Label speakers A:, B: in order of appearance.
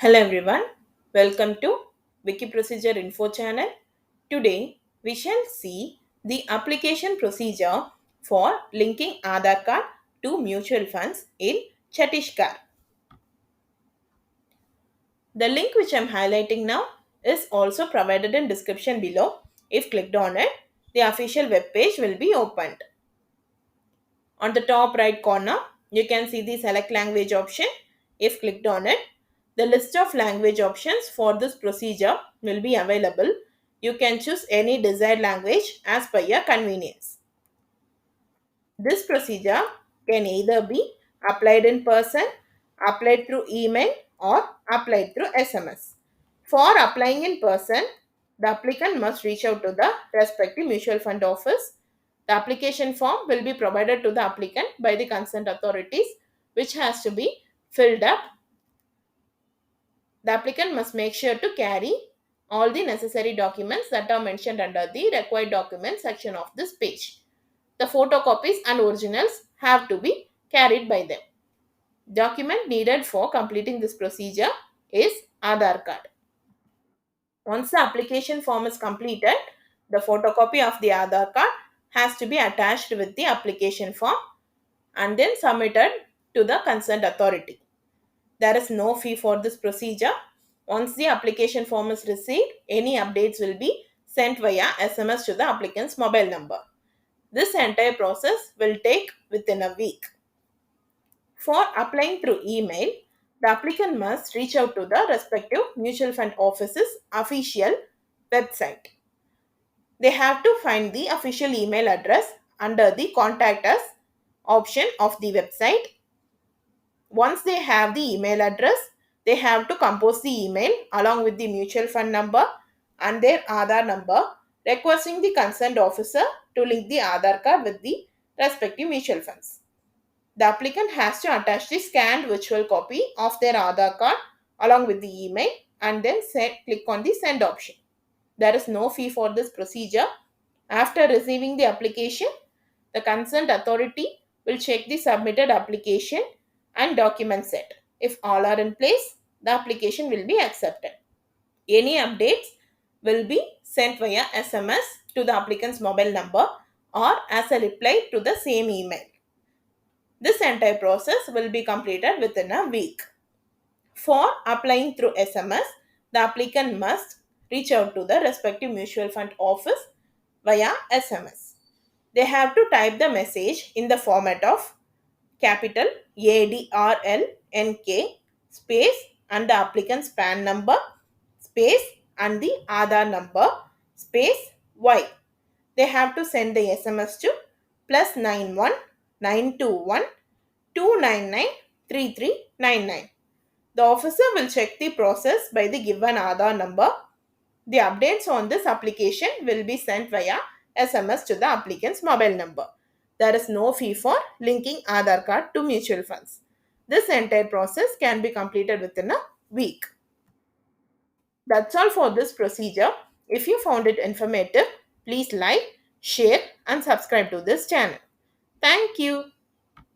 A: Hello everyone, welcome to Wiki Procedure Info channel. Today we shall see the application procedure for linking Aadhaar card to mutual funds in Chhattisgarh. The link which I am highlighting now is also provided in description below. If clicked on it, the official web page will be opened. On the top right corner, you can see the select language option. If clicked on it, the list of language options for this procedure will be available. You can choose any desired language as per your convenience. This procedure can either be applied in person, applied through email, or applied through SMS. For applying in person, the applicant must reach out to the respective mutual fund office. The application form will be provided to the applicant by the concerned authorities, which has to be filled up. The applicant must make sure to carry all the necessary documents that are mentioned under the required documents section of this page. The photocopies and originals have to be carried by them. Document needed for completing this procedure is Aadhaar card. Once the application form is completed, the photocopy of the Aadhaar card has to be attached with the application form and then submitted to the concerned authority. There is no fee for this procedure. Once the application form is received, any updates will be sent via SMS to the applicant's mobile number. This entire process will take within a week. For applying through email, the applicant must reach out to the respective mutual fund office's official website. They have to find the official email address under the contact us option of the website. Once they have the email address, they have to compose the email along with the mutual fund number and their Aadhaar number, requesting the concerned officer to link the Aadhaar card with the respective mutual funds. The applicant has to attach the scanned virtual copy of their Aadhaar card along with the email and then click on the send option. There is no fee for this procedure. After receiving the application, the concerned authority will check the submitted application and document set. If all are in place, the application will be accepted. Any updates will be sent via SMS to the applicant's mobile number or as a reply to the same email. This entire process will be completed within a week. For applying through SMS, the applicant must reach out to the respective mutual fund office via SMS. They have to type the message in the format of capital ADRLNK space and the applicant's PAN number space and the Aadhaar number space Y. They have to send the SMS to +91 921 299 3399. The officer will check the process by the given Aadhaar number. The updates on this application will be sent via SMS to the applicant's mobile number. There is no fee for linking Aadhaar card to mutual funds. This entire process can be completed within a week. That's all for this procedure. If you found it informative, please like, share and subscribe to this channel. Thank you.